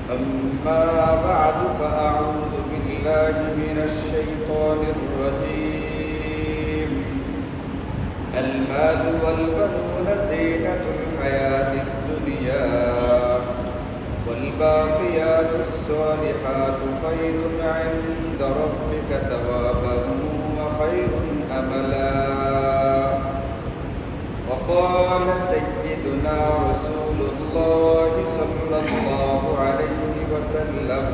أما بعد فأعوذ بالله من الشيطان الرجيم المال والبنون زينة الحياة الدنيا والباقيات الصالحات خير عند ربك ثوابا وخير أملا وقال سيدنا رسول الله صلى الله عليه وسلم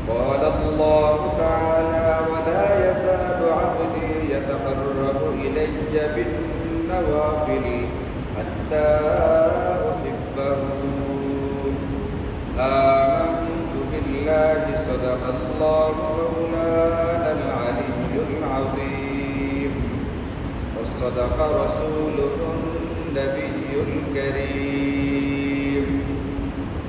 قال الله تعالى ولا يزال عبدي يتقرب إلي بالنوافل حتى أحبه آمنت بالله صدق الله مولانا العلي العظيم وصدق رسوله النبي الكريم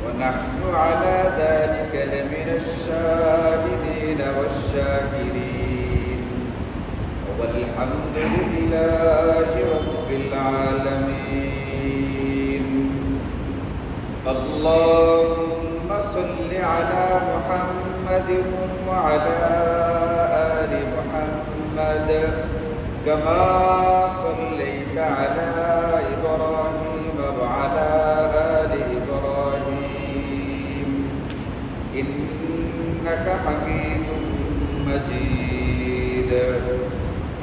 ونحن على ذلك لمن الشاهدين والشاكرين والحمد لله رب العالمين اللهم صل على محمد وعلى آل محمد كما صليت على إبراهيم وعلى آل إبراهيم إنك حميد مجيد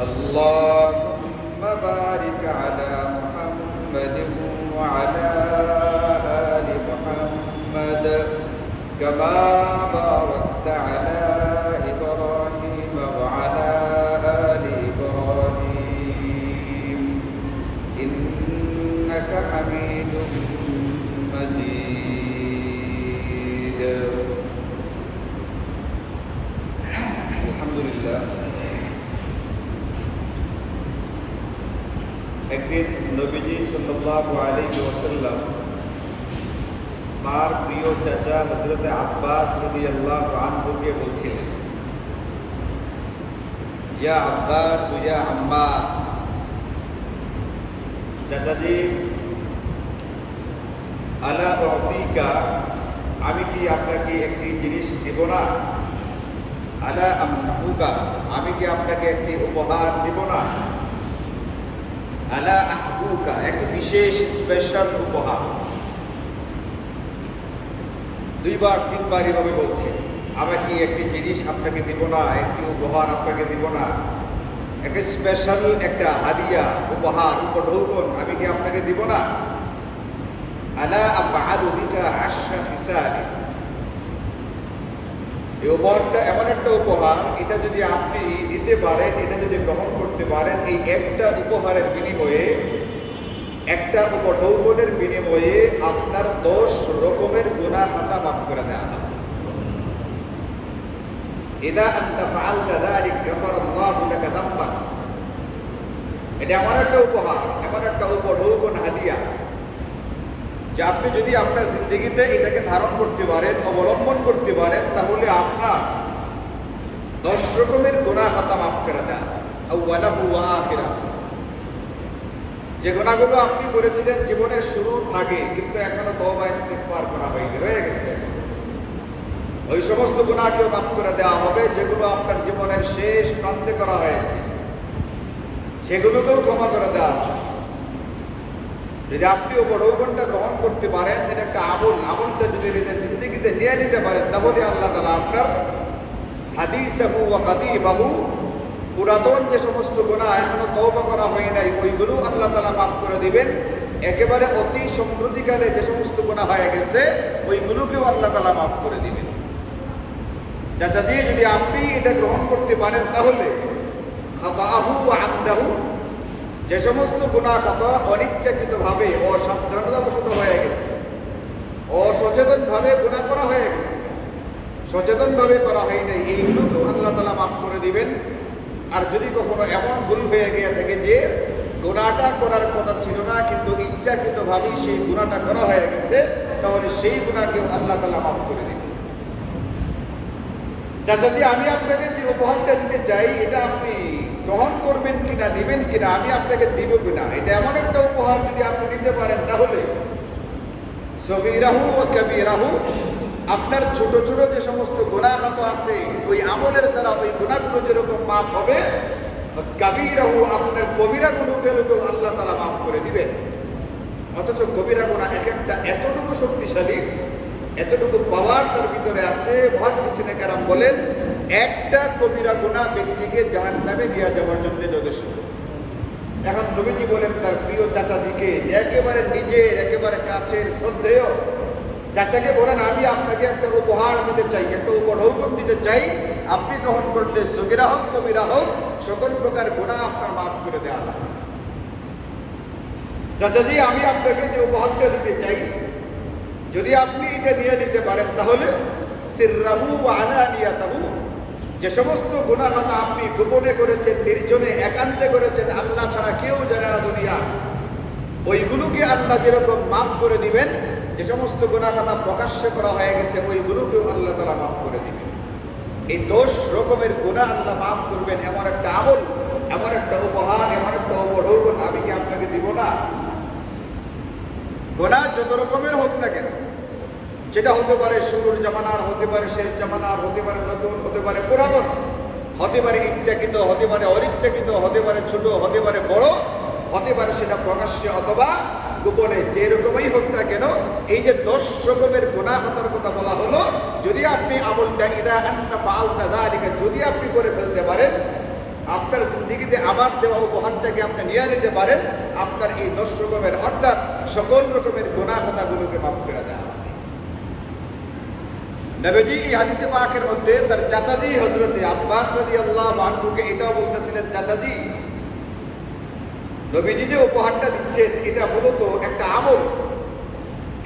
اللهم بارك على محمد وعلى آل محمد كما باركت على إبراهيم وعلى آل إبراهيم إنك حميد مجيد الحمد لله একদিন নবীজি সাল্লাল্লাহু আলাইহি ওয়াসাল্লাম তার প্রিয় চাচা হযরত আব্বাস রাদিয়াল্লাহু আনহুকে বলছিলেন ইয়া আব্বাস ইয়া আম্মা চাচাজি আলা উতিকা আমি কি আপনাকে একটি জিনিস দেব না আলা আমহুকা আমি কি আপনাকে একটি উপহার দেব না আলা আহবুকা এক বিশেষ স্পেশাল উপহার দুইবার তিনবার এভাবে বলছে আমি কি একটি জিনিস আপনাকে দিব না একটি উপহার আপনাকে দিব না একটা স্পেশাল একটা হাদিয়া উপহার উপঢৌকন আমি কি আপনাকে দিব না আলা আফআলু বিকা আশরা ফিসালি এই উপহারটা এমন একটা উপহার এটা যদি আপনি দিতে পারেন এটা যদি গ্রহণ করতে পারেন এই একটা উপহারের বিনিময়ে একটা উপঢৌকনের বিনিময়ে আপনার 10 রকমের গুনাহ খাতা মাফ করে দেওয়া হবে ইদা আনতা ফাআলতা যালিক গাফারাল্লাহু লাকা যামবাক এটা এমন একটা উপহার এমন একটা উপঢৌকন হাদিয়া যে আপনি যদি আপনার জিন্দেগিতে এটাকে ধারণ করতে পারেন অবলম্বন করতে পারেন তাহলে আপনার 10 রকমের গুনাহ খাতা মাফ করে দেওয়া আউয়ালাহু ওয়া আখিরাহু যে গুনাহগুলো আপনি করেছিলেন জীবনের শুরুর ভাগে কিন্তু এখনো তওবা ইস্তিগফার করা হয়নি রয়ে গেছে ওই সমস্ত গুনাহকেও মাফ করে দেওয়া হবে যেগুলো আপনার জীবনের শেষ প্রান্তে করা হয়েছে সেগুলোকেও ক্ষমা করে দেওয়া হবে যদি আপনি উপঢৌকনটা গ্রহণ করতে পারেন এটা একটা আমলটা যদি নিজের জিন্দেগিতে নিয়ে নিতে পারেন তাহলে আল্লাহ তাআলা আপনার হাদিসাহু ওয়া কাদিবাহু পুরাতন যে সমস্ত গুনাহ এখনো তওবা করা হয় নাই ওইগুলো আল্লাহ তাআলা মাফ করে দিবেন একেবারে অতি সম্প্রতিকালে যে সমস্ত গুনাহ হয়ে গেছে ওইগুলোকেও আল্লাহ তাআলা মাফ করে দিবেন চাচাজি যদি আপনি এটা গ্রহণ করতে পারেন তাহলে খাতাহু ওয়া আমদাহু যে সমস্ত গুনাহ খাতা অনিচ্ছাকৃতভাবে অসাবধানতাবশত হয়ে গেছে অসচেতনভাবে গুনাহ করা হয়ে গেছে সচেতনভাবে করা হয় নাই এইগুলোকেও আল্লাহ তাআলা মাফ করে দিবেন আর যদি কখনো এমন ভুল হয়ে গিয়ে থাকে যে গুনাহটা করার কথা ছিল না কিন্তু ইচ্ছাকৃতভাবেই সেই গুনাহটা করা হয়ে গেছে তাহলে সেই গুনাহকেও আল্লাহ তাআলা মাফ করে দিবেন চাচাজি আমি আপনাকে যে উপহারটা দিতে চাই এটা আপনি গ্রহণ করবেন কিনা দিবেন কিনা আমি আপনাকে দিব কিনা এটা এমন একটা উপহার যদি আপনি নিতে পারেন তাহলে সগীরাহু ওয়া কাবীরাহু আপনার ছোট ছোট যে সমস্ত গুনাহ আছে ওই আমলের দ্বারা ওই গুনাহগুলো যেরকম মাফ হবে, কাবীরাহু আপনার কবিরা গুনাহগুলো আল্লাহ তাআলা মাফ করে দিবেন। অথচ কবিরা গুনাহ এক একটা এতটুকু শক্তিশালী, এতটুকু পাওয়ার তার ভিতরে আছে, মুহাদ্দিসিনে কেরাম বলেন একটা কবিরা গুনাহ ব্যক্তিকে জাহান্নামে নিয়ে যাওয়ার জন্য যথেষ্ট। এখন নবীজি বলেন তার প্রিয় চাচাজিকে, একেবারে নিজের একেবারে কাছের শ্রদ্ধেয় চাচাকে বলেন, আমি আপনাকে একটা উপহার দিতে চাই, একটা উপঢৌকন দিতে চাই, আপনি গ্রহণ করলে সগীরা হোক কবিরা হোক সকল প্রকার গুনাহ আপনার মাফ করে দেওয়া হবে। চাচাজি, আমি আপনাকে যে উপহারটা দিতে চাই, যদি আপনি এটা নিয়ে নিতে পারেন তাহলে সিররাহু ওয়া আলানিয়াতাহু, যে সমস্ত গুনাহ আপনি গোপনে করেছেন, নির্জনে একান্তে করেছেন, আল্লাহ ছাড়া কেউ জানে না দুনিয়া, ওইগুলোকে আল্লাহ যেরকম মাফ করে দিবেন, যে সমস্ত গুনাহ প্রকাশ্যে করা হয়ে গেছে ওইগুলোকেও আল্লাহ তাআলা মাফ করে দিবেন। এই 10 রকমের গুনাহ আল্লাহ মাফ করবেন, এমন একটা আমল, এমন একটা উপহার, এমন একটা উপঢৌকন আমি কি আপনাকে দিব না? গুনাহ যত রকমের হোক না কেন, সেটা হতে পারে শুরুর জামানার, হতে পারে শেষ জামানার, হতে পারে নতুন, হতে পারে পুরাতন, হতে পারে ইচ্ছাকৃত, হতে পারে অনিচ্ছাকৃত, হতে পারে ছোট, হতে পারে বড়, হতে পারে সেটা প্রকাশ্যে অথবা গোপনে, যে রকমই হোক না কেন, এই যে 10 রকমের গুনাহ হতার কথা বলা হলো, যদি আপনি আমলটা ইদা আনতা ফাআলতা যালিকা যদি আপনি করে ফেলতে পারেন, আপনার জিন্দেগিতে আমার দেওয়া উপহারটাকে আপনি নিয়ে নিতে পারেন, আপনার এই 10 রকমের অর্থাৎ সকল রকমের গুনাহ হতাগুলোকে মাফ করে দেওয়া হবে। নবীজি এই হাদিসে পাকের মধ্যে তার চাচাজি হযরতে আব্বাস রাদিয়াল্লাহু আনহুকে এটাও বলতেছিলেন, চাচাজি, নবীজি যে উপহারটা দিচ্ছেন এটা মূলত একটা আমল,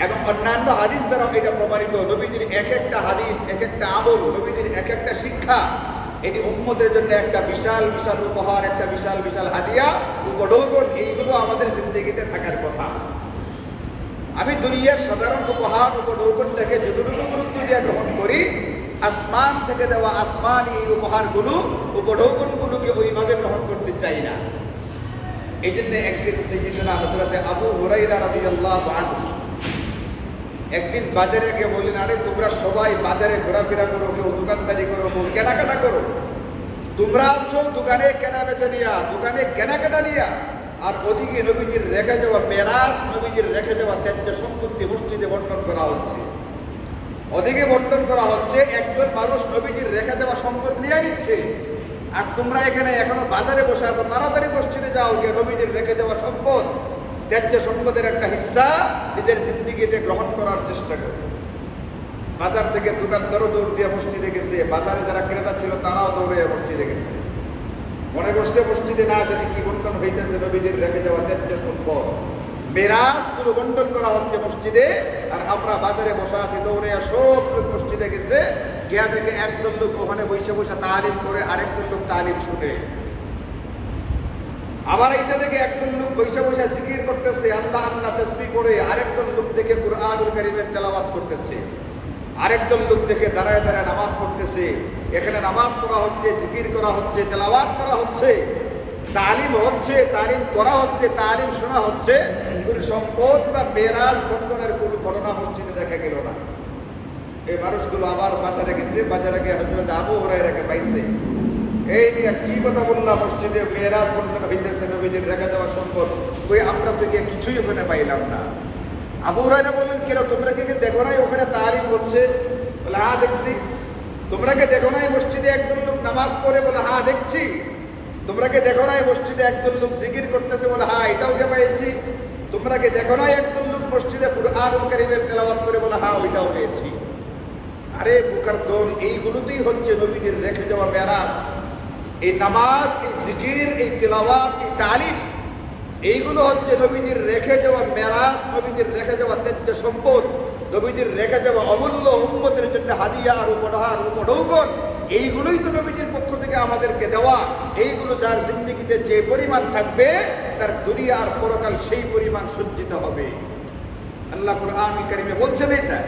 এবং অন্যান্য হাদিস দ্বারা এটা প্রমাণিত। নবীজির এক একটা হাদিস, এক একটা আমল, নবীজির এক একটা শিক্ষা, এটি উম্মতের জন্য একটা বিশাল বিশাল উপহার, একটা বিশাল বিশাল হাদিয়া, উপঢৌকন, এইগুলো আমাদের জিন্দেগিতে থাকার কথা। আমি দুনিয়ার সাধারণ উপহার উপঢৌকনটাকে যতটুকু গুরুত্ব দিয়ে গ্রহণ করি, আসমান থেকে দেওয়া আসমানি এই উপহারগুলো উপঢৌকনগুলোকে ওইভাবে গ্রহণ করতে চাই না। এই জন্য একদিন সাইয়্যিদুনা হযরতে আবু হুরায়রা রাদিয়াল্লাহু আনহু একদিন বাজারে গিয়ে বললেন, আরে তোমরা সবাই বাজারে ঘোরাফেরা করো, কেউ দোকানদারি করো, কেউ কেনাকাটা করো, তোমরা আছো দোকানে কেনা বেচা নিয়া, দোকানে কেনাকাটা নিয়া, আর ওদিকে নবীজির রেখে যাওয়া মেরাজ, নবীজির রেখে যাওয়া ত্যায্য সম্পত্তি মসজিদে বন্টন করা হচ্ছে। ওদিকে বন্টন করা হচ্ছে, একজন মানুষ নবীজির রেখে যাওয়া সম্পদ নিয়ে নিচ্ছে, আর তোমরা এখানে এখনো বাজারে বসে আছো, তাড়াতাড়ি মসজিদে যাও, গিয়ে নবীজির রেখে যাওয়া সম্পদ, ত্যায্য সম্পদের একটা হিস্সা নিজের জিন্দেগিতে গ্রহণ করার চেষ্টা করো। বাজার থেকে দোকানদারও দৌড় দিয়ে মসজিদে গেছে, বাজারে যারা ক্রেতা ছিল তারাও দৌড়ে মসজিদে গেছে, মনে করছে মসজিদে না জানি কি বন্টন হইতেছে, নবীজির রেখে যাওয়া ত্যায্য সম্পদ মিরাজগুলো বন্টন করা হচ্ছে মসজিদে, আর আমরা বাজারে বসে আছি, দৌড়ে সব লোক মসজিদে গেছে, গিয়া থেকে একদল লোক ওখানে বসে বসে তালিম করে, আরেকজন লোক তালিম শুনে, আবার এসে থেকে একজন লোক বসে বসে জিকির করতেছে, আল্লাহ আল্লাহ তাসবিহ পড়ে, আরেকজন লোক থেকে কুরআনুল কারীমের তেলাওয়াত করতেছে, আরেকজন লোক থেকে দাঁড়ায় দাঁড়ায় নামাজ পড়তেছে। এখানে নামাজ পড়া হচ্ছে, জিকির করা হচ্ছে, তেলাওয়াত করা হচ্ছে, তালিম হচ্ছে, তালিম করা হচ্ছে, তালিম শোনা হচ্ছে, কোনো সম্পদ বা মেরাজ বন্টনের কোনো ঘটনা মসজিদে দেখা গেল না। এই মানুষগুলো আবার বাজারে গেছে, বাজারে গিয়ে হযরত আবু হুরায়রাকে পাইছে, এই নিয়ে কি কথা বললাম, মসজিদে মেরাজ বন্টন হইতেছে, নবীজির রেখে যাওয়া সম্পদ, ওই আমরা থেকে কিছুই ওখানে পাইলাম না। আবু হুরায়রা বললেন, কেন তোমরা কি দেখো নাই ওখানে তালিম হচ্ছে? বলে হ্যাঁ দেখছি। তোমরা কি দেখো নাই মসজিদে একজন লোক নামাজ পড়ে? বলে হ্যাঁ দেখছি। তোমরা কি দেখো নাই মসজিদে একজন লোক জিকির করতেছে? বলে হ্যাঁ এটাও কে পেয়েছি। তোমরা কি দেখো নাই একজন লোক মসজিদে কুরআনুল কারীমের তেলাওয়াত করে? বলে হ্যাঁ ওইটাও পেয়েছি। আরে বুকার দল, এইগুলোতেই হচ্ছে নবীজির রেখে যাওয়া মেরাজ। এই নামাজ, এই জিকির, এই তেলাওয়াত, এই তালিম, এইগুলো হচ্ছে নবীজির রেখে যাওয়া মেরাজ, নবীজির রেখে যাওয়া ত্যায্য সম্পদ, নবীজির রেখে যাওয়া অমূল্য উম্মতের জন্য হাদিয়া আর উপহার, উপঢৌকন। এইগুলোই তো নবীজির পক্ষ থেকে আমাদেরকে দেওয়া। এইগুলো যার জিন্দেগিতে যে পরিমাণ থাকবে, তার দুনিয়া আর পরকাল সেই পরিমাণ সজ্জিত হবে। আল্লাহ কুরআনুল কারীমে বলছেন এটা,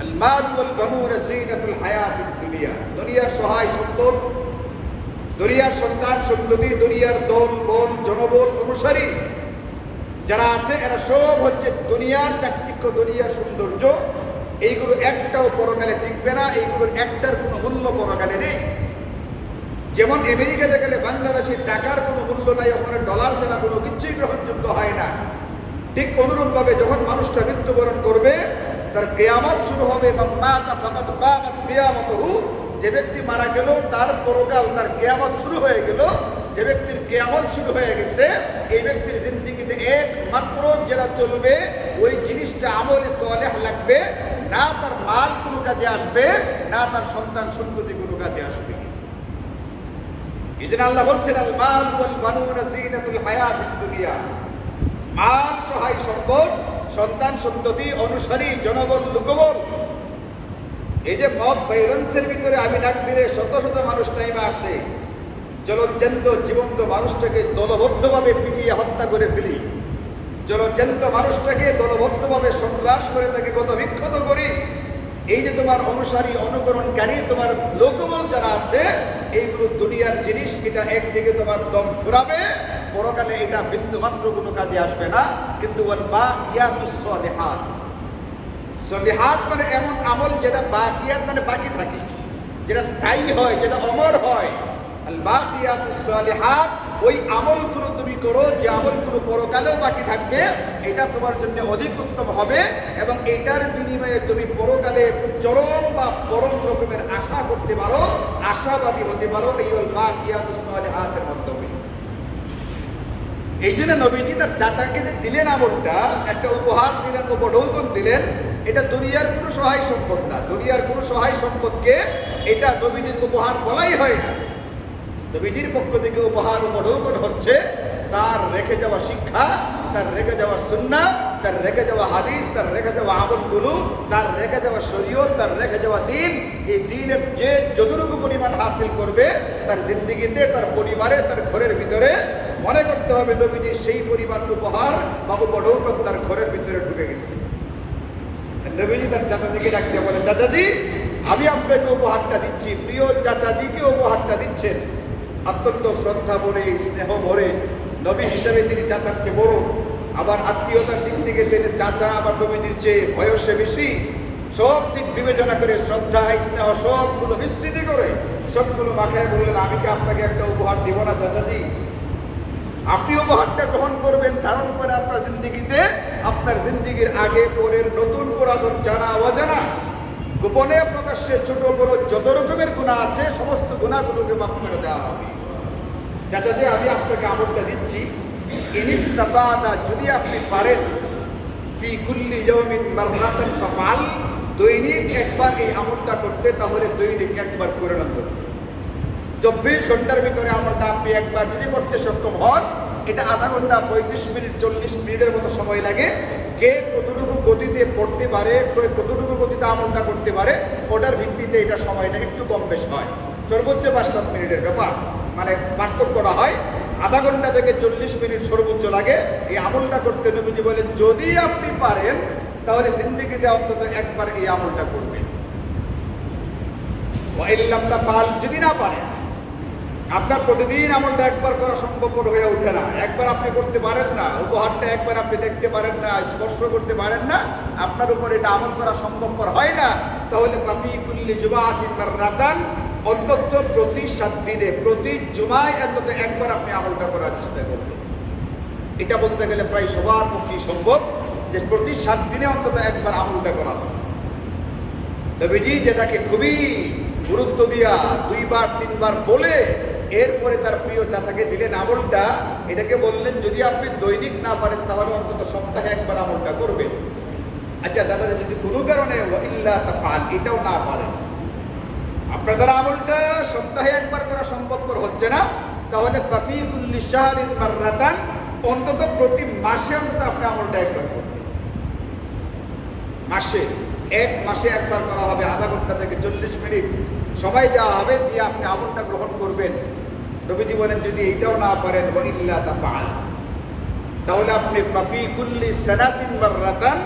আল মাল ওয়াল বানুনা যিনাতুল হায়াতিদ দুনিয়া। দুনিয়ার সহায় সম্পদ, দুনিয়ার সন্তান সন্ততি, দুনিয়ার দল বল জনবল অনুসারী যারা আছে, এরা সব হচ্ছে দুনিয়ার চাকচিক্য, দুনিয়ার সৌন্দর্য, এইগুলো একটাও পরকালে টিকবে না, এইগুলোর একটার কোনো মূল্য পরকালে নেই। যেমন আমেরিকাতে গেলে বাংলাদেশের টাকার কোনো মূল্য নাই, ওখানে ডলার ছাড়া কোনো কিছুই গ্রহণযোগ্য হয় না। ঠিক অনুরূপভাবে যখন মানুষটা মৃত্যুবরণ করবে, তার কিয়ামত শুরু হবে। যে ব্যক্তি মারা গেল তার পরকাল, তার কিয়ামত শুরু হয়ে গেল। যে ব্যক্তির কিয়ামত শুরু হয়ে গেছে, এই ব্যক্তির জিন্দেগিতে একমাত্র যেটা চলবে ওই জিনিসটা আমলে সালেহ লাগবে, না তার মাল কোনো কাজে আসবে, না তার সন্তান সন্ততি কোনো কাজে আসবে। এই জন্য আল্লাহ বলছেন, আল মাল ওয়াল বানুনা জিনাতুল হায়াতিদ দুনিয়া। মাল, সহায় সম্পদ, সন্তান সন্ততি, অনুসারী, জনবল, লোকবল। এই যে মব ভাইলেন্সের ভিতরে আমি ডাক দিলে শত শত মানুষ নাইমা আসে, জলজ্যান্ত জীবন্ত মানুষটাকে দলবদ্ধভাবে পিটিয়ে হত্যা করে ফেলি, জলজ্যান্ত মানুষটাকে দলবদ্ধভাবে সন্ত্রাস করে তাকে কত বিক্ষত করি। এই যে তোমার অনুসারী, অনুকরণকারী, তোমার লোকবল যারা আছে, এইগুলো দুনিয়ার জিনিস। এটা একদিকে তোমার দম ফুরাবে, পরকালে এটা বিন্দুমাত্র কোনো কাজে আসবে না। কিন্তু সলিহাত মানে এমন আমল যেটা বাকিয়াত মানে বাকি থাকে, যেটা স্থায়ী হয়, যেটা অমর হয়। আল বাকিয়াতুস সলিহাত, ওই আমলগুলো তুমি করো যে আমলগুলো পরকালেও বাকি থাকবে, এটা তোমার জন্য অধিক উত্তম হবে। এবং এটার বিনিময়ে তুমি পরকালে চরম বা পরম রকমের আশা করতে পারো, আশাবাদী হতে পারো এই আল বাকিয়াতুস সলিহাতের মাধ্যমে। এই জন্য নবীজি তার চাচাকে যে দিলেন আমলটা, একটা উপহার দিলেন, উপঢৌকন দিলেন, এটা দুনিয়ার কোনো সহায় সম্পদ না। দুনিয়ার কোনো সহায় সম্পদকে এটা নবীজির উপহার বলাই হয় না। নবীজির পক্ষ থেকে উপহার, উপঢৌকন হচ্ছে তার রেখে যাওয়া শিক্ষা, তার রেখে যাওয়া সুন্নাহ, তার রেখে যাওয়া হাদিস, তার রেখে যাওয়া আমলগুলো, তার রেখে যাওয়া শরীয়ত, তার রেখে যাওয়া দ্বীন। এই দ্বীনের যে যতটুকু পরিমাণ হাসিল করবে তার জিন্দেগিতে, তার পরিবারে, তার ঘরের ভিতরে, মনে করতে হবে নবীজি সেই পরিমাণ উপহার বা উপঢৌকন তার ঘরের ভিতরে ঢুকে গেছে। নবীজি তার চাচাজিকে ডাকতে বলে, চাচাজি আমি আপনাকে উপহারটা দিচ্ছি। প্রিয় চাচাজিকে উপহারটা দিচ্ছেন অত্যন্ত শ্রদ্ধা ভরে, স্নেহ ভরে। নবী হিসেবে তিনি চাচার চেয়ে বড়, আবার আত্মীয়তার দিক থেকে তিনি চাচা আমার নবীজির চেয়ে বয়সে বেশি। সব দিক বিবেচনা করে, শ্রদ্ধা, স্নেহ সবগুলো মিশ্রিত করে, সবগুলো মাখায় বললেন, আমি কি আপনাকে একটা উপহার দিব না চাচাজি? আপনি উপহারটা গ্রহণ করবেন, ধারণ করে আপনার জিন্দিগিতে, আপনার জিন্দিগির আগে পরের, নতুন পুরাতন, জানা অজানা, গোপনে প্রকাশ্যে, ছোট বড় যত রকমের গুনাহ আছে সমস্ত গুনাহগুলোকে মাফ করে দেওয়া হবে। চাচাজি আমি আপনাকে আমলটা দিচ্ছি, ইনিস্তাতানা, যদি আপনি পারেন, ফি কুল্লি ইয়াউমিন মাররাতান ফাফআল, দৈনিক একবার এই আমলটা করতে, তাহলে দৈনিক একবার করে নেন। 24 ঘন্টার ভিতরে আমলটা আপনি একবার যদি করতে সক্ষম হন, এটা আধা ঘন্টা, 35 মিনিট, 40 মিনিটের মতো সময় লাগে। কে কতটুকু গতিতে পড়তে পারে, কতটুকু গতিতে আমলটা করতে পারে, ওটার ভিত্তিতে এটা সময়টা একটু কম বেশ হয়। সর্বোচ্চ 5-7 মিনিটের ব্যাপার, মানে পার্থক্যটা হয়। আধা ঘন্টা থেকে 40 মিনিট সর্বোচ্চ লাগে এই আমলটা করতে। নবীজি বলেন, যদি আপনি পারেন তাহলে জিন্দেগিতে অন্তত একবার এই আমলটা করবেন। যদি না পারেন, আপনার প্রতিদিন আমলটা একবার করা সম্ভবপর হয়ে ওঠে না, একবার আপনি করতে পারেন না, উপহারটা একবার আপনি দেখতে পারেন না, স্পর্শ করতে পারেন না, আপনার উপর এটা আমল করা সম্ভবপর হয় না, তাহলে ফাফি কুল্লি জুমাআতিন মাররাতান, অন্তত প্রতি 7 দিনে, প্রতি জুমায় অন্তত একবার আপনি আমলটা করার চেষ্টা করবেন। এটা বলতে গেলে প্রায় সবার পক্ষে সম্ভব যে প্রতি 7 দিনে অন্তত একবার আমলটা করা হয়। নবীজি যেটাকে খুবই গুরুত্ব দিয়া 2বার 3বার বলে এরপরে তার প্রিয় চাচাকে দিলেন আমলটা, এটাকে বললেন যদি আপনি দৈনিক না পারেন তাহলে অন্তত সপ্তাহে একবার আমলটা করবেন। আচ্ছা চাচা, যদি কোনো কারণে ইল্লা তাফআল, এটাও না পারেন, আপনার দ্বারা আমলটা সপ্তাহে একবার করা সম্ভবপর হচ্ছে না, তাহলে ফাফি কুল্লি শাহরিন মাররাতান, অন্তত প্রতি মাসে অন্তত আপনি আমলটা একবার করবেন। মাসে, এক মাসে একবার করা হবে, আধা ঘন্টা থেকে 40 মিনিট সময় দেওয়া হবে, দিয়ে আপনি আমলটা গ্রহণ করবেন। নবীজি বলেন যদি এইটাও না পারেন ইল্লা তাফআল, তাহলে আপনি ফাফি কুল্লি সানাতিন মাররাতান,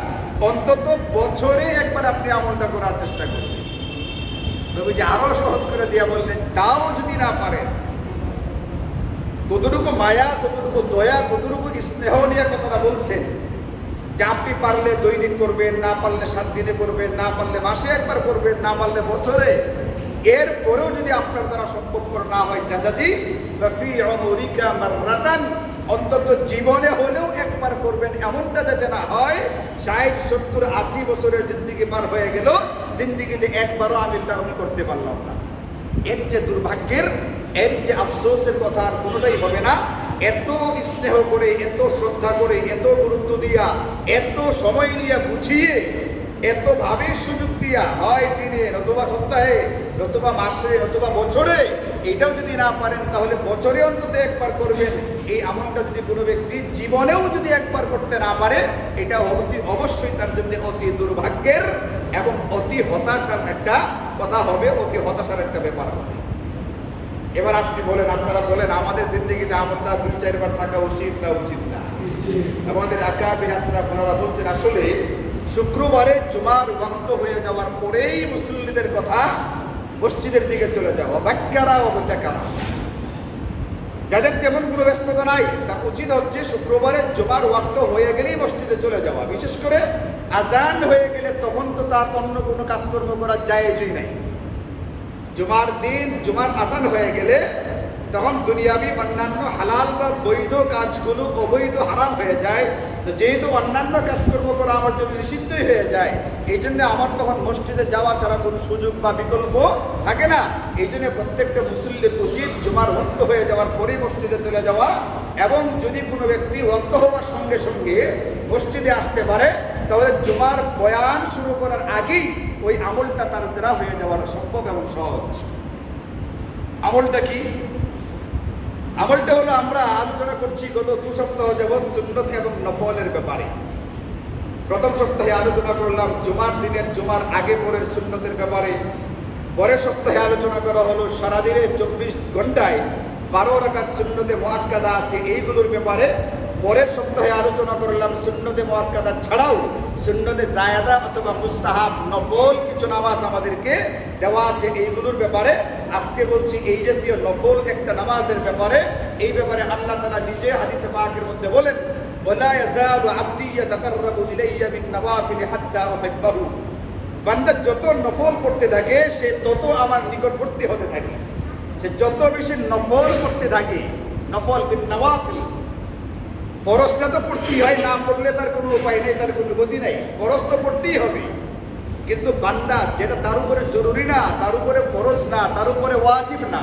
অন্তত বছরে একবার আপনি আমলটা করার চেষ্টা করবেন। নবীজি আরো সহজ করে দিয়া বললেন, তাও যদি না পারেন, কতটুকু মায়া, কতটুকু দয়া, কতটুকু স্নেহ নিয়ে কথাটা বলছেন, যে আপনি পারলে দৈনিক করবেন, না পারলে 7 দিনে করবেন, না পারলে মাসে একবার করবেন, না পারলে বছরে, এরপরেও যদি আপনার দ্বারা সম্ভবপর না হয় চাচাজি, ফি উমরিকা মাররাতান, অন্তত জীবনে হলেও একবার করবেন। এমনটা যাতে না হয় 60, 70, 80 বছরের জিন্দিগি পার হয়ে গেল, জিন্দিগিতে একবারও আমি তারণ করতে পারলাম না। এর যে দুর্ভাগ্যের, এর যে আফসোসের কথা আর কোনোটাই হবে না। এত স্নেহ করে, এত শ্রদ্ধা করে, এত গুরুত্ব দিয়া, এত সময় নিয়ে বুঝিয়ে, এতভাবে সুযোগ দিয়া, হয় দিনে, নতুবা সপ্তাহে, নতুবা মাসে, নতুবা বছরে, এটাও যদি না পারেন তাহলে বছরে অন্তত একবার করবেন। এই আমলটা যদি কোনো ব্যক্তি জীবনেও যদি একবার করতে না পারে, এটা অবশ্যই তার জন্য অতি দুর্ভাগ্যের এবং অতি হতাশার একটা কথা হবে, অতি হতাশার একটা ব্যাপার হবে। এবার আপনি বলেন, আপনারা বলেন, আমাদের জিন্দগিতে আমলটা 2-4 বার থাকা উচিত না উচিত না? আমাদের আকাবির আসলাফ ওনারা বলতেন, আসলে শুক্রবারে জুমার ওয়াক্ত হয়ে যাওয়ার পরেই মুসল্লিদের কথা মসজিদের দিকে চলে যাওয়া, বাক্যারা ও বেতাকারা, যাদের তেমন কোনো ব্যস্ততা নাই, তার উচিত হচ্ছে শুক্রবারে জুমার ওয়াক্ত হয়ে গেলেই মসজিদে চলে যাওয়া। বিশেষ করে আজান হয়ে গেলে তখন তো তার অন্য কোনো কাজকর্ম করা জায়েজই নাই। জুমার দিন জুমার আজান হয়ে গেলে তখন দুনিয়াবি অন্যান্য হালাল বা বৈধ কাজগুলো অবৈধ হারাম হয়ে যায়। তো যেহেতু অন্যান্য কাজকর্ম করা আমার জন্য নিষিদ্ধই হয়ে যায়, এই জন্য আমার তখন মসজিদে যাওয়া ছাড়া কোনো সুযোগ বা বিকল্প থাকে না। এই জন্য প্রত্যেকটা মুসল্লির উচিত জুমার ওয়াক্ত হয়ে যাওয়ার পরেই মসজিদে চলে যাওয়া, এবং যদি কোনো ব্যক্তি ওয়াক্ত হওয়ার সঙ্গে সঙ্গে মসজিদে আসতে পারে তাহলে জুমার বয়ান শুরু করার আগেই ওই আমলটা তার দ্বারা হয়ে যাওয়ার সম্ভব এবং সহজ। আমলটা কি? আমলটা হলো, আমরা আলোচনা করছি গত 2 সপ্তাহ যাবৎ সুন্নত এবং নফলের ব্যাপারে। প্রথম সপ্তাহে আলোচনা করলাম জুমার দিনের জুমার আগে পরের সুন্নতের ব্যাপারে। পরের সপ্তাহে আলোচনা করা হলো সারাদিনে 24 ঘন্টায় 12 রাকাত সুন্নতে মুআক্কাদা আছে, এইগুলোর ব্যাপারে। পরের সপ্তাহে আলোচনা করলাম সুন্নতে মুআক্কাদা ছাড়াও সুন্নতে জায়েদা অথবা মুস্তাহাব নফল কিছু নামাজ আমাদেরকে দেওয়া আছে, এইগুলোর ব্যাপারে। আজকে বলছি এই জাতীয় নফল একটা নামাজের ব্যাপারে। এই ব্যাপারে আল্লাহ তাআলা নিজে হাদিসে পাকের মধ্যে বলেন, ওয়ালা ইয়াযালু আবদি ইয়াতাকাররাবু ইলাইয়া বিন নওয়াফিল হাত্তা উহিব্বাহু, বান্দা যত নফল করতে থাকে সে তত আমার নিকটবর্তী হতে থাকে। সে যত বেশি নফল করতে থাকে, নফল বিন নওয়াফিল, ফরজটা তো পড়তেই হয়, না পড়লে তার কোনো উপায় নেই, তার কোনো গতি নেই, ফরজ তো পড়তেই হবে। কিন্তু বান্দা যেটা তার উপরে জরুরি না, তার উপরে ফরজ না, তার উপরে ওয়াজিব না,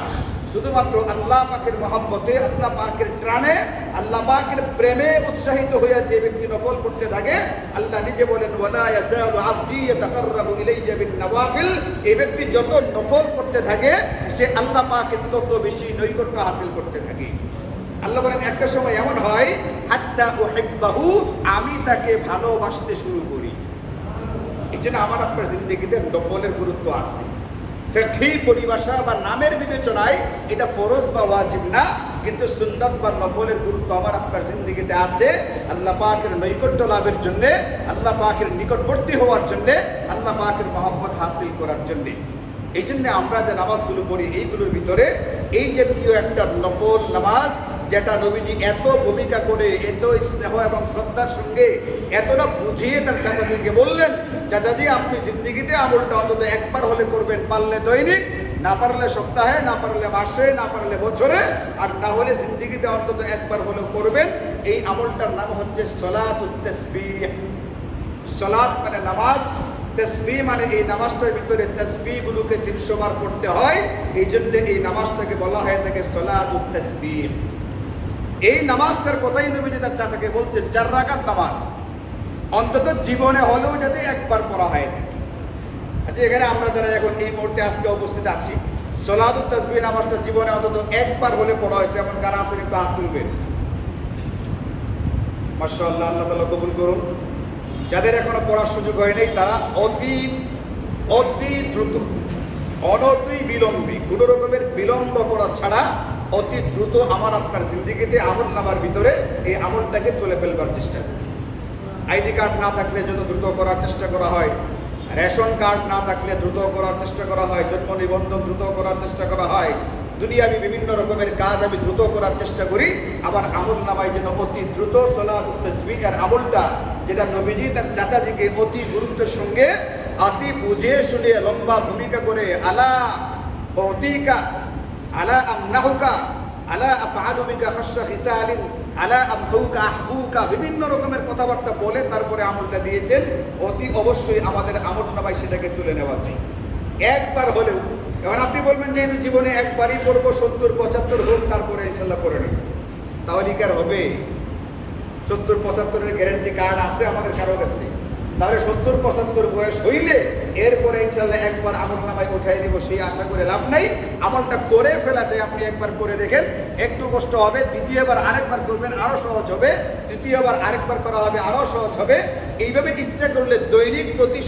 শুধুমাত্র আল্লাহ পাকের মহব্বতে, আল্লাহ পাকের টানে, আল্লাহ পাকের প্রেমে উৎসাহিত হয়ে যে ব্যক্তি নফল করতে থাকে, আল্লাহ নিজে বলেন, ওয়ালা ইয়াযালু আবদি ইয়াতাকাররাবু ইলাইয়া বিন নওয়াফিল, এই ব্যক্তি যত নফল করতে থাকে সে আল্লাহ পাকের তত বেশি নৈকট্য হাসিল করতে থাকে। আল্লাহ বলেন, একটা সময় এমন হয় হাত্তা উহিব্বাহু, আমি তাকে ভালোবাসতে শুরু করি। এই জন্য আমার আপনার জিন্দগিতে নফলের গুরুত্ব আছে। ফিকহি পরিভাষা বা নামের বিবেচনায় এটা ফরজ বা ওয়াজিব না, কিন্তু সুন্নাত বা নফলের গুরুত্ব আমার আপনার জিন্দগিতে আছে আল্লাহ পাকের নৈকট্য লাভের জন্য, আল্লাহ পাকের নিকটবর্তী হওয়ার জন্য, আল্লাহ পাকের মহব্বত হাসিল করার জন্য। এই জন্য আমরা যে নামাজগুলো পড়ি এইগুলোর ভিতরে এই জাতীয় একটা নফল নামাজ, যেটা নবীজি এত ভূমিকা করে, এত স্নেহ এবং শ্রদ্ধার সঙ্গে এতটা বুঝিয়ে তার চাচাজিকে বললেন, চাচাজি আপনি জিন্দিগিতে আমলটা অন্তত একবার হলে করবেন, পারলে দৈনিক, না পারলে সপ্তাহে, না পারলে মাসে, না পারলে বছরে, আর না হলে জিন্দিগিতে অন্তত একবার হলেও করবেন। এই আমলটার নাম হচ্ছে সলাতুত তাসবিহ। সলাত মানে নামাজ, তাসবিহ মানে এই নামাজটার ভিতরে তাসবিহগুলোকে 300 বার করতে হয়, এই জন্য এই নামাজটাকে বলা হয় থাকে সলাতুত তাসবিহ। এই নামাজটার কথাই নবীজি তার চাচাকে বলছেন 4 রাকাত নামাজ অন্তত জীবনে হলেও যাতে একবার পড়া হয়। আচ্ছা, এখানে আমরা যারা এখন এই মুহূর্তে আজকে উপস্থিত আছি, সলাতুত তাসবিহ নামাজটা জীবনে অন্তত একবার হলে পড়া হয়েছে এমন কারা আছেন? একটু হাত তুলবেন। মাশাআল্লাহ, আল্লাহ তাআলা কবুল করুন। যাদের এখনো পড়ার সুযোগ হয় নাই তারা অতি দ্রুত, অনতি বিলম্বে, কোনো রকমের বিলম্ব করা ছাড়া অতি দ্রুত আমার আপনার জিন্দিগিতে আমল নামার ভিতরে এই আমলটাকে তুলে ফেলবার চেষ্টা করি। আইডি কার্ড না থাকলে যত দ্রুত করার চেষ্টা করা হয়, রেশন কার্ড না থাকলে দ্রুত করার চেষ্টা করা হয়, জন্ম নিবন্ধন দ্রুত করার চেষ্টা করা হয়, দুনিয়াবি বিভিন্ন রকমের কাজ আমি দ্রুত করার চেষ্টা করি, আমার আমল নামায় যেন অতি দ্রুত সালাতুত তাসবিহ আর আমলটা, যেটা নবীজি তার চাচাজিকে অতি গুরুত্বের সঙ্গে অতি বুঝে শুনে লম্বা ভূমিকা করে আলা অতিকা আলা আমনাহুকা আলা আফআলু বিকা খাশা খিসালিন আলা আমহুকা আহবুকা বিভিন্ন রকমের কথাবার্তা বলে তারপরে আমলটা দিয়েছেন। অতি অবশ্যই আমাদের আমল নামায় সেটাকে তুলে নেওয়া চাই একবার হলেও। এবার আপনি বলবেন যে জীবনে একবারই পড়বো, 70-75 হোক তারপরে ইনশাল্লাহ পড়ে নিন, তাহলে কি আর হবে? 70-75-এর গ্যারান্টি কার্ড আছে আমাদের কারো কাছে? তাহলে 70-75 বয়স হইলে এরপরে ইনশাল্লাহ একবার আমল নামায় উঠাই নিব সেই আশা করে লাভ নাই। আমলটা করে ফেলা যায়, আপনি একবার করে দেখেন, একটু কষ্ট হবে, দ্বিতীয়বার আরেকবার করবেন আরো সহজ হবে, তৃতীয়বার আরেকবার করা হবে আরো সহজ হবে। এইভাবে ইচ্ছা করলে দৈনিক প্রতি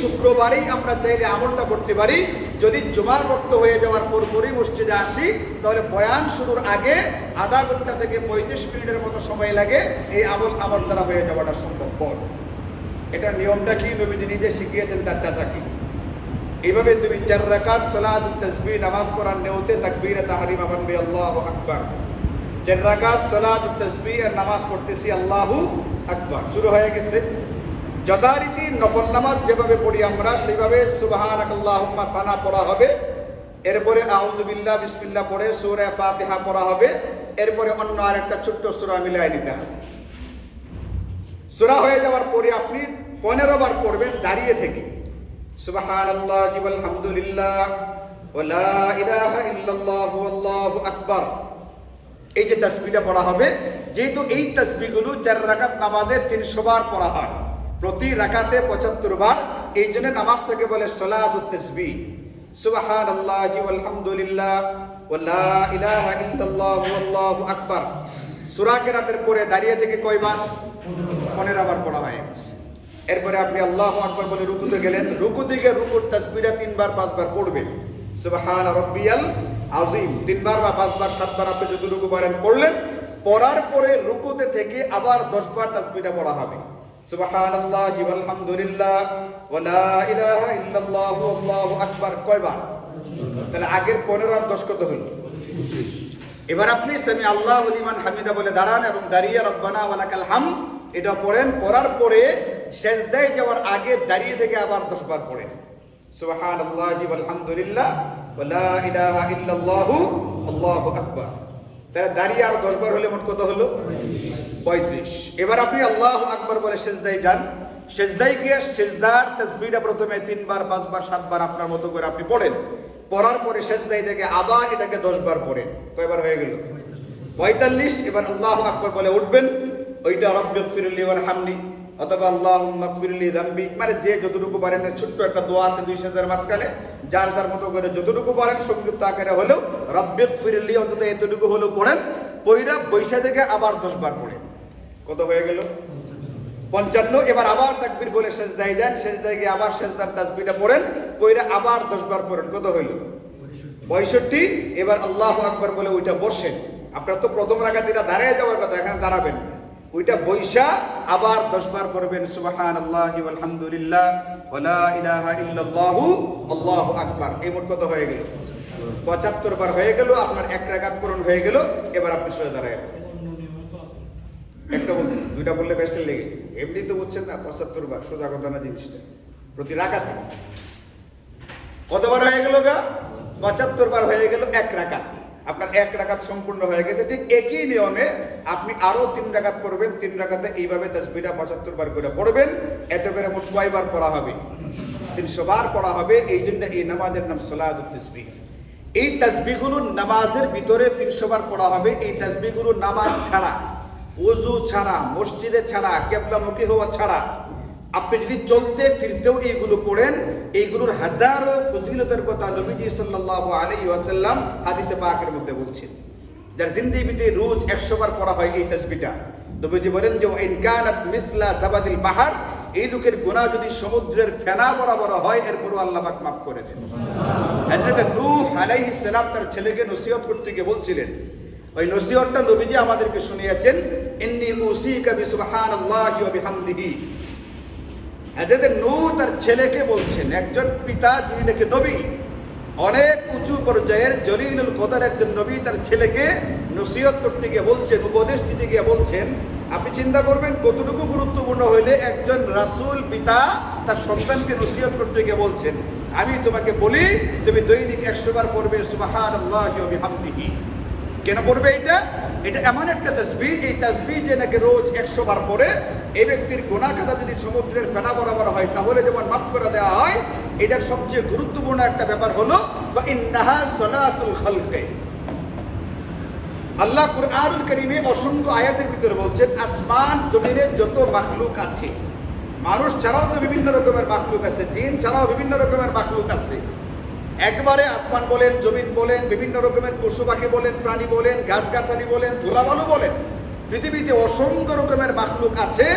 শুক্রবারেই আমরা চাইলে আমলটা করতে পারি। যদি জুমার রক্ত হয়ে যাওয়ার পরপরই মসজিদে আসি, তাহলে বয়ান শুরুর আগে আধা ঘন্টা থেকে 35 মিনিটের মতো সময় লাগে, এই আমল দ্বারা হয়ে যাওয়াটা সম্ভবপর। এটার নিয়মটা কি? নবীজি নিজে শিখিয়েছেন তার চাচাকে। এইভাবে তুমি 4 রাকাত সালাতুত তাসবিহ নামাজ পড়ার নিয়তে তাকবীরে তাহরিমা বলবে আল্লাহু আকবার। 4 রাকাত সালাতুত তাসবিহ আর নামাজ পড়তেছি আল্লাহু আকবার, শুরু হয়ে গেছে। যথারীতি নফল নামাজ যেভাবে পড়ি আমরা সেভাবে সুবহানাকাল্লাহুম্মা সানা পড়া হবে, এরপরে আউযু বিল্লাহ বিসমিল্লাহ পড়ে সূরা ফাতিহা পড়া হবে, এরপরে অন্য আরেকটা ছোট্ট সূরা মিলাই নিতে হবে। সূরা হয়ে যাওয়ার পরে আপনি 15 বার পড়বেন দাঁড়িয়ে থেকে, সুবহানাল্লাহি ওয়াল হামদুলিল্লাহ ওয়া লা ইলাহা ইল্লাল্লাহু আল্লাহু আকবার। এই যে তাসবিহটা পড়া হবে, যেহেতু এই তাসবিহগুলো 4 রাকাত নামাজে 300 বার পড়া হয়, প্রতি রাকাতে 75 বার, এই জন্য নামাজটাকে বলে সালাতুত তাসবিহ। সুবহানাল্লাহি ওয়াল হামদুলিল্লাহ ওয়া লা ইলাহা ইল্লাল্লাহু আল্লাহু আকবার। সূরা কেরাতের পরে দাঁড়িয়ে থেকে কয়বার? 15 বার পড়া হয়ে গেছে। এরপরে আপনি আল্লাহু আকবার বলে রুকুতে গেলেন, রুকু থেকে রুকুর তাসবিহটা 3 বার 5 বার পড়বেন। সুবহান রাব্বিয়াল আযীম 3 বার বা 5 বার 7 বার আপনি যদি রুকু পারেন পড়লেন, পড়ার পরে রুকুতে থেকে আবার 10 বার তাসবিহটা পড়া হবে। সুবহানাল্লাহি ওয়াল হামদুলিল্লাহ ওয়া লা ইলাহা ইল্লাল্লাহু আল্লাহু আকবার কয়বার? তাহলে আগের 15 আর 10 কত হলো? 25। এবার আপনি সামি আল্লাহু লিমান হামিদা বলে দাঁড়ান এবং দাঁড়িয়ে রব্বানা ওয়া লাকাল হামদ এটা পড়েন। পড়ার পরে সিজদায় যাওয়ার আগে দাঁড়িয়ে থেকে আবার 10 বার পড়েন, সুবহানাল্লাহি ওয়াল হামদুলিল্লাহ ওয়া লা ইলাহা ইল্লাল্লাহু আল্লাহু আকবার। তাহলে দাঁড়িয়ে আর 10 বার হলে মোট কত হলো? 35। এবার আপনি আল্লাহু আকবার বলে সিজদায় যান, সিজদায় গিয়ে সিজদার তাসবিহটা প্রথমে 3 বার 5 বার 7 বার আপনার মতো করে আপনি পড়েন। পড়ার পরে সিজদায় থেকে আবার এটাকে 10 বার পড়েন। কয়বার হয়ে গেল? 45। এবার আল্লাহু আকবার বলে উঠবেন, ওইটা রব্বিগফিরলি ওয়ারহামনি অথবা আল্লাহুম্মা গফিরলি যামবি, মানে যে যতটুকু পারেন। ছোট্ট একটা দোয়া আছে 2 সেজদার মাঝখানে, যার যার মতো করে যতটুকু পারেন সংক্ষিপ্ত আকারে হলেও রব্বিগফিরলি অন্তত এতটুকু হলেও পড়েন। পয়রা বৈশা থেকে আবার 10 বার পড়েন। কত হয়ে গেল? 55। এবার আবার তাকবীর বলে সিজদায় যান, সিজদায় গিয়ে আবার সিজদার তাসবিহটা পড়েন, পয়রা আবার 10 বার পড়েন। কত হইল? 65। এবার আল্লাহু আকবার বলে ওইটা বসেন। আপনার তো প্রথম রাকাতিটা দাঁড়িয়ে যাওয়ার কথা, এখানে দাঁড়াবেন, ওইটা বৈশা আবার 10 বার করবেন, সুবহানাল্লাহি ওয়াল হামদুলিল্লাহ ওয়া লা ইলাহা ইল্লাল্লাহু আল্লাহু আকবার। এই মোট কত হয়ে গেল? 75 বার হয়ে গেল। আপনার 1 রাকাত পূরণ হয়ে গেল। এবার আপনি সোজা দাঁড়ায় একটা বলতে, 2টা বললে বেশ লেগে এমনি তো বুঝছেন না, 75 বার সোজা কথা না জিনিসটা, প্রতি রাকাতে কতবার হয়ে গেল গা? 75 বার হয়ে গেল 1 রাকাতে। আপনার 1 রাকাত সম্পূর্ণ হয়ে গেছে। ঠিক একই নিয়মে আপনি আরো 3 রাকাত পড়বেন। 3 রাকাতে এইভাবে তাসবিহটা 75 বার করে পড়বেন। এত করে মোট কয়বার পড়া হবে? 300 বার পড়া হবে। এই জন্য এই নামাজের নাম সালাতুত তাসবিহ। এই তাসবিহগুলো নামাজের ভিতরে 300 বার পড়া হবে। এই তাসবিহগুলো নামাজ ছাড়া, ওযু ছাড়া, মসজিদে ছাড়া, কিবলামুখী হওয়া ছাড়া আপনি যদি চলতে ফিরতেও এইগুলো পড়েন, এইগুলোর হাজারো ফজিলতের কথা নবীজি সাল্লাল্লাহু আলাইহি ওয়াসাল্লাম হাদিসে পাকের মধ্যে বলছেন। যার জিন্দেগিতে রোজ 100 বার পড়া হয় এই তাসবিহটা, নবীজি বলেন যে ইন কানাত মিসলা জাবাদিল বাহার, এই লোকের গুনাহ যদি সমুদ্রের ফেনা বরাবর হয় এরপরও আল্লাহ পাক মাফ করে দেন। হযরত নূহ আলাইহিস সালাম তার ছেলেকে নসিহত করতে গিয়ে বলছিলেন, ওই নসিহতটা নবীজি আমাদেরকে শুনিয়েছেন, ইন্নী উসিকা বিসুবহানাল্লাহি ওয়া বিহামদিহি। হযরত নূহ তার ছেলেকে বলছেন, একজন পিতা যিনি নাকি নবী, অনেক উঁচু পর্যায়ের জলিলুল কদর একজন নবী তার ছেলেকে নসিহত করতে গিয়ে বলছেন, উপদেশ দিতে গিয়ে বলছেন, আপনি চিন্তা করবেন কতটুকু গুরুত্বপূর্ণ হইলে একজন রাসূল পিতা তার সন্তানকে নসিহত করতে গিয়ে বলছেন, আমি তোমাকে বলি তুমি দৈনিক 100 বার পড়বে সুবহানাল্লাহি ওয়া বিহামদিহি। কেন পড়বে এটা? এটা এমন একটা তাসবিহ, এই তাসবিহ যে নাকি রোজ 100 বার পড়ে এই ব্যক্তির গুনাহ খাতা যদি সমুদ্রের ফেনা বরাবর হয় তাহলে যেমন মাফ করে দেওয়া হয়। এটার সবচেয়ে গুরুত্বপূর্ণ একটা ব্যাপার হলো ওয়া ইন্নাহা সালাতুল খালকি। আল্লাহ কুরআনুল কারীমে অসংখ্য আয়াতের ভিতরে বলছেন আসমান জমিনে যত মাখলুক আছে, মানুষ ছাড়াও তো বিভিন্ন রকমের মাখলুক আছে, জিন ছাড়াও বিভিন্ন রকমের মাখলুক আছে। একবারে আসমান বলেন, জমিন বলেন, বিভিন্ন রকমের পশু পাখি বলেন, প্রাণী বলেন, গাছগাছালি বলেন, ধুলাবালু বলেন, পৃথিবীতে অসংখ্য রকমের মাখলুক আছে।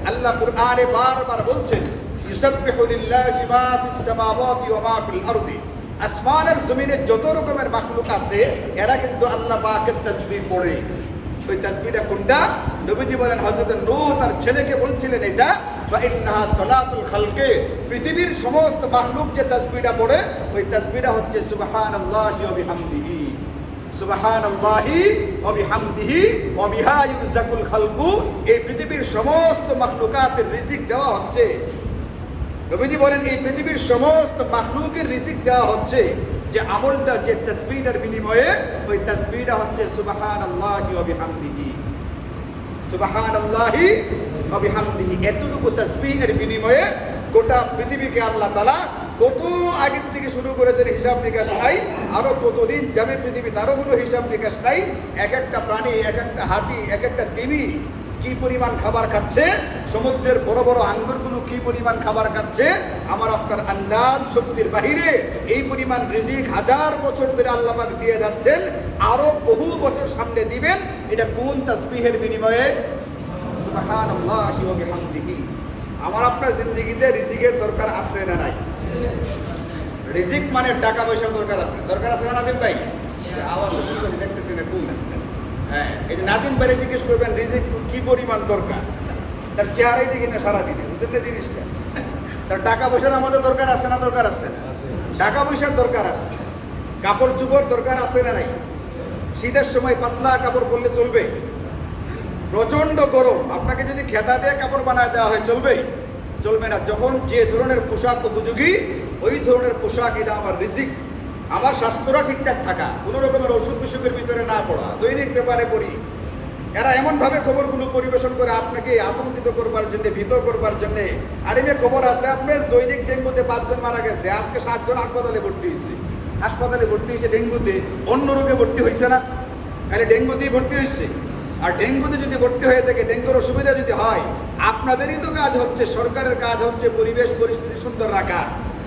আল্লাহ কুরআনে বারবার বলছেন ইউসাব্বিহু লিল্লাহি মা ফিস সামাওয়াতি ওয়া মা ফিল আরদি। আসমানের জমিনে যত রকমের মাখলুক আছে এরা কিন্তু আল্লাহ পাকের তাসবিহ পড়ে। ওই তাসবিহটা কোনটা? নবীজি বলেন হযরত নূহ তার ছেলেকে বলছিলেন এটা ওয়া ইন্নাহা সালাতুল খালকি। পৃথিবীর সমস্ত মাখলুক যে তাসবিহটা পড়ে ওই তাসবিহটা হচ্ছে সুবহানাল্লাহি ওয়া বিহামদিহি, সুবহানাল্লাহি ওয়া বিহামদিহি ওয়া বিহা ইউরযাকুল খালকু। এই পৃথিবীর সমস্ত মাখলুকাতের রিজিক দেওয়া হচ্ছে। নবীজি বলেন এই পৃথিবীর সমস্ত মাখলুকের রিজিক দেওয়া হচ্ছে যে আমলটা, যে তাসবিহর বিনিময়ে, ওই তাসবিহটা হচ্ছে সুবহানাল্লাহি ওয়া বিহামদিহি, সুবহানাল্লাহি ওয়া বিহামদিহি। এতটুকু তাসবিহের বিনিময়ে গোটা পৃথিবীকে আল্লাহ তাআলা কত আগের থেকে শুরু করে দেন হিসাব নিকাশ নাই, আরো কতদিন যাবে পৃথিবী তারও কোনো হিসাব নিকাশ নাই। এক একটা প্রাণী, এক একটা হাতি, এক একটা তিমি কি পরিমাণ খাবার খাচ্ছে, সমুদ্রের বড় বড় আঙ্গুরগুলো কি পরিমাণ খাবার খাচ্ছে, আমার আপনার আন্দাজ শক্তির বাহিরে এই পরিমাণ রিজিক হাজার বছর ধরে আল্লাহ পাক দিয়ে যাচ্ছেন, আরো বহু বছর সামনে দিবেন। এটা কোন তাসবিহের বিনিময়ে? সুবহানাল্লাহি ওয়া বিহামদিহি। আমার আপনার জিন্দেগিতে রিজিকের দরকার আছে না নাই? রিজিক মানে টাকা পয়সার দরকার আছে, দরকার আছে না নাদিম ভাই? আওয়াজ দেখতেছি না কোন? হ্যাঁ, এই যে নাদিম ভাই জিজ্ঞেস করবেন রিজিক কি পরিমাণ দরকার, তার চেহারাই দেখি না সারাদিনে, বুঝলেন না জিনিসটা? তার টাকা পয়সার আমাদের দরকার আছে না? দরকার আছে না? টাকা পয়সার দরকার আছে, কাপড় চোপড় দরকার আছে না নাই? শীতের সময় পাতলা কাপড় পরলে চলবে? প্রচন্ড গরম, আপনাকে যদি খেতা দিয়ে কাপড় বানায় দেওয়া হয় চলবে? চলবে না। যখন যে ধরনের পোশাক উপযোগী ওই ধরনের পোশাক, এটা আমার রিজিক। আমার স্বাস্থ্যটা ঠিকঠাক থাকা, কোনো রকমের ওষুধ বিসুখের ভিতরে না পড়া, দৈনিক পেপারে পড়ি। এরা এমনভাবে খবরগুলো পরিবেশন করে আপনাকে আতঙ্কিত করবার জন্য, ভীত করবার জন্য। আর এমনি খবর আছে আপনার দৈনিক ডেঙ্গুতে 5 জন মারা গেছে, আজকে 7 জন হাসপাতালে ভর্তি হয়েছে। হাসপাতালে ভর্তি হয়েছে ডেঙ্গুতে, অন্য রোগে ভর্তি হয়েছে না, খালি ডেঙ্গুতেই ভর্তি হয়েছে। আর ডেঙ্গুতে যদি ভর্তি হয়ে থাকে, ডেঙ্গুর অসুবিধা যদি হয়, আপনাদেরই তো কাজ হচ্ছে, সরকারের কাজ হচ্ছে পরিবেশ পরিস্থিতি সুন্দর রাখা।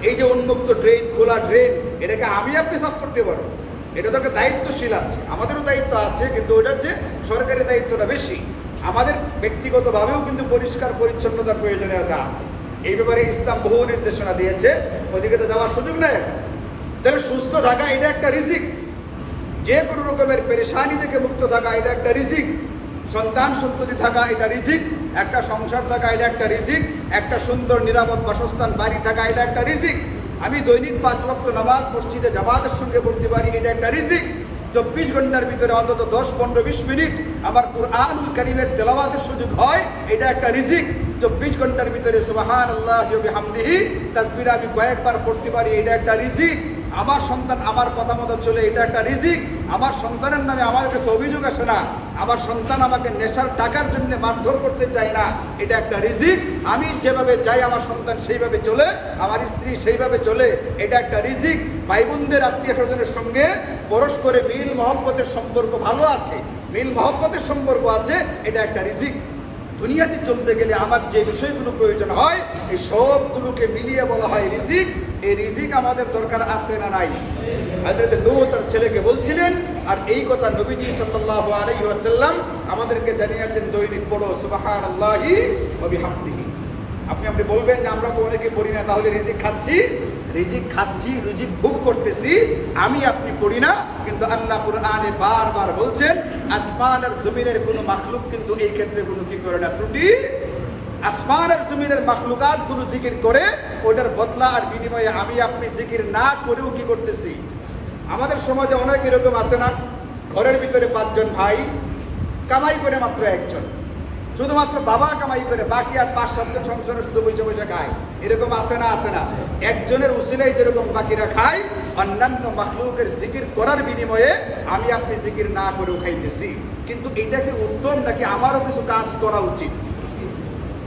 এই যে উন্মুক্ত ড্রেন, খোলা ড্রেন, এটাকে আমি আপনি সাফ করতে পারবো? এটা তো একটা দায়িত্বশীল আছে, আমাদেরও দায়িত্ব আছে, কিন্তু ওইটার যে সরকারি দায়িত্বটা বেশি। আমাদের ব্যক্তিগতভাবেও কিন্তু পরিষ্কার পরিচ্ছন্নতার প্রয়োজনীয়তা আছে। এই ব্যাপারে ইসলাম বহু নির্দেশনা দিয়েছে, ওদিকে তো যাওয়ার সুযোগ নেই। তাহলে সুস্থ থাকা এটা একটা রিজিক, যে কোনো রকমের পেরেশানি থেকে মুক্ত থাকা এটা একটা রিজিক, সন্তান সন্ততি থাকা এটা রিজিক, একটা সংসার থাকা এটা একটা রিজিক, একটা সুন্দর নিরাপদ বাসস্থান বাড়ি থাকা এটা একটা রিজিক। আমি দৈনিক 5 ওয়াক্ত নামাজ মসজিদে জামাতের সঙ্গে পড়তে পারি, এটা একটা রিজিক। 24 ঘন্টার ভিতরে অন্তত 10, 15, 20 মিনিট আমার কুরআনুল কারীমের তেলাওয়াতের সুযোগ হয়, এটা একটা রিজিক। 24 ঘন্টার ভিতরে সুবহানাল্লাহি ওয়া বিহামদিহি তাসবিহ আমি কয়েকবার পড়তে পারি, এটা একটা রিজিক। আমার সন্তান আমার কথা মতো চলে, এটা একটা রিজিক। আমার সন্তানের নামে আমার কাছে অভিযোগ আসে না, আমার সন্তান আমাকে নেশার টাকার জন্য মারধর করতে চায় না, এটা একটা রিজিক। আমি যেভাবে চাই আমার সন্তান সেইভাবে চলে, আমার স্ত্রী সেইভাবে চলে, এটা একটা রিজিক। ভাই বোনদের, আত্মীয় স্বজনের সঙ্গে পরস্পরে মিল মহব্বতের সম্পর্ক ভালো আছে, মিল মহব্বতের সম্পর্ক আছে, এটা একটা রিজিক। দুনিয়াতে চলতে গেলে আমার যে বিষয়গুলো প্রয়োজন হয় এই সবগুলোকে মিলিয়ে বলা হয় রিজিক। এই রিজিক আমাদের দরকার আছে না নাই? হযরত নূহ তার ছেলেকে বলছিলেন, আর এই কথা নবীজি সাল্লাল্লাহু আলাইহি ওয়াসাল্লাম আমাদেরকে জানিয়েছেন, দৈনিক পড়ো সুবহানাল্লাহি ওয়া বিহামদিহি। আপনি বলবেন যে আমরা তো অনেকে পড়ি না, তাহলে রিজিক খাচ্ছি? রিজিক খাচ্ছি, রিজিক ভোগ করতেছি, আমি আপনি পড়ি না। কিন্তু আল্লাহ কুরআনে বারবার বলছেন আসমান আর জমিনের কোনো মাখলুক কিন্তু এই ক্ষেত্রে কোনো কি করে না, ত্রুটি। আসমান আর জমিনের মাখলুকাত গুলো জিকির করে, ওটার বদলা আর বিনিময়ে আমি আপনি জিকির না করেও কি করতেছি? আমাদের সমাজে অনেক এরকম আছে না, ঘরের ভিতরে 5 জন ভাই, কামাই করে মাত্র একজন, শুধুমাত্র বাবা কামাই করে, বাকি আর 5-7 জন সংসারে শুধু বসে বসে খায়। এরকম আছে না? আছে না? একজনের উসিলায় যেরকম বাকিরা খায়, অন্যান্য মাখলুকের জিকির করার বিনিময়ে আমি আপনি জিকির না করেও খাইতেছি। কিন্তু এটা কি উত্তম, নাকি আমারও কিছু কাজ করা উচিত?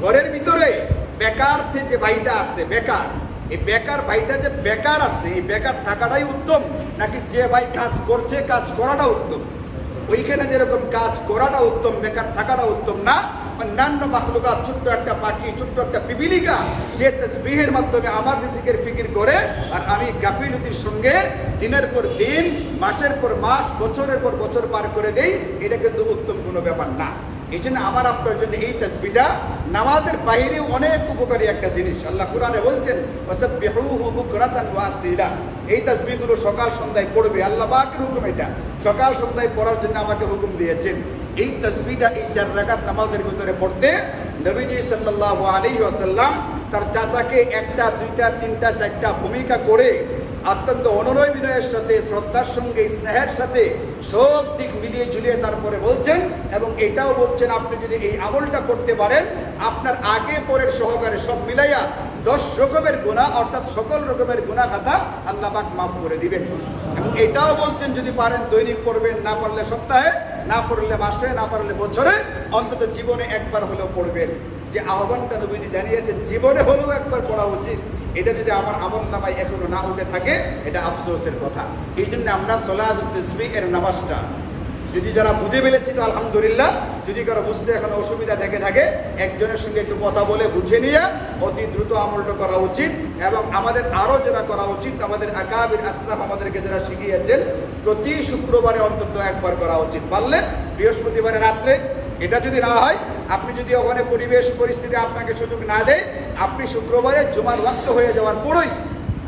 ঘরের ভিতরে বেকার যে ভাইটা আছে, বেকার, এই বেকার ভাইটা যে বেকার আছে, এই বেকার থাকাটাই উত্তম, নাকি যে ভাই কাজ করছে কাজ করাটা উত্তম? ওইখানে যেরকম কাজ করাটা উত্তম, বেকার থাকাটা উত্তম না। অন্যান্য মাখলুকাত, ছোট্ট একটা পাখি, ছোট্ট একটা পিপিলিকা, যে তাসবিহের মাধ্যমে আমার রিজিকের ফিকির করে, আর আমি গাফিলতির সঙ্গে দিনের পর দিন, মাসের পর মাস, বছরের পর বছর পার করে দেই, এটা কিন্তু উত্তম কোনো ব্যাপার না। এই জন্য আমার আপনার জন্য এই তাসবিহটা নামাজের বাইরে অনেক উপকারী একটা জিনিস। আল্লাহ কুরআনে বলছেন, ওয়াসাব্বিহুহু বুকরাতান ওয়া আসীলা। এই তাসবিহগুলো সকাল সন্ধ্যায় পড়বে, আল্লাহ পাকের হুকুম এটা, সকাল সন্ধ্যায় পড়ার জন্য আমাকে হুকুম দিয়েছেন। এই তাসবিহটা এই 4 রাকাত নামাজের ভিতরে পড়তে নবীজি সাল্লাল্লাহু আলাইহি ওয়াসাল্লাম তার চাচাকে 1টা 2টা 3টা 4টা ভূমিকা করে অত্যন্ত অনুনয় বিনয়ের সাথে, শ্রদ্ধার সঙ্গে, স্নেহের সাথে সব দিক মিলিয়ে ঝুলিয়ে তারপরে বলছেন, এবং এটাও বলছেন আপনি যদি এই আমলটা করতে পারেন, আপনার আগে পরের সহকারে সব মিলাইয়া 10 রকমের গুনাহ, অর্থাৎ সকল রকমের গুনাহ খাতা আল্লাহ পাক মাফ করে দিবেন। এবং এটাও বলছেন যদি পারেন দৈনিক পড়বেন, না পারলে সপ্তাহে, না পড়লে মাসে, না পারলে বছরে, অন্তত জীবনে একবার হলেও পড়বেন। যে আহ্বানটা নবীজি জানিয়েছেন জীবনে হলেও একবার পড়া উচিত, এটা যদি আমার আমল নামায় এখনো না উঠে থাকে, এটা আফসোসের কথা। এই জন্য আমরা সলাতুত তাসবিহ এর নামাজটা যদি যারা বুঝে ফেলেছি তো আলহামদুলিল্লাহ, যদি কারো বুঝতে এখন অসুবিধা থেকে থাকে, একজনের সঙ্গে একটু কথা বলে বুঝে নিয়ে অতি দ্রুত আমলটা করা উচিত। এবং আমাদের আরও যেটা করা উচিত, আমাদের আকাবির আসলাফ আমাদেরকে যারা শিখিয়েছেন, প্রতি শুক্রবারে অন্তত একবার করা উচিত, পারলে বৃহস্পতিবারে রাত্রে। এটা যদি না হয়, আপনি যদি ওখানে পরিবেশ পরিস্থিতি আপনাকে সুযোগ না দেয়, আপনি শুক্রবারে জুমার ওয়াক্ত হয়ে যাওয়ার পরই,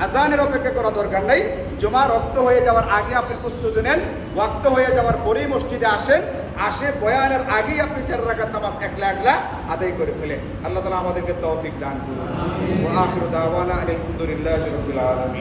আজানের অপেক্ষা করা দরকার নাই, জুমার ওয়াক্ত হয়ে যাওয়ার আগে আপনি প্রস্তুতি নেন, ওয়াক্ত হয়ে যাওয়ার পরেই মসজিদে আসে বয়ানের আগেই আপনি 4 রাকাত নামাজ একলা একলা আদায় করে ফেলেন। আল্লাহ তাআলা আমাদেরকে তৌফিক দান করুন। ওয়া আখিরু দাওয়ানা আলহামদুলিল্লাহি রাব্বিল আলামিন।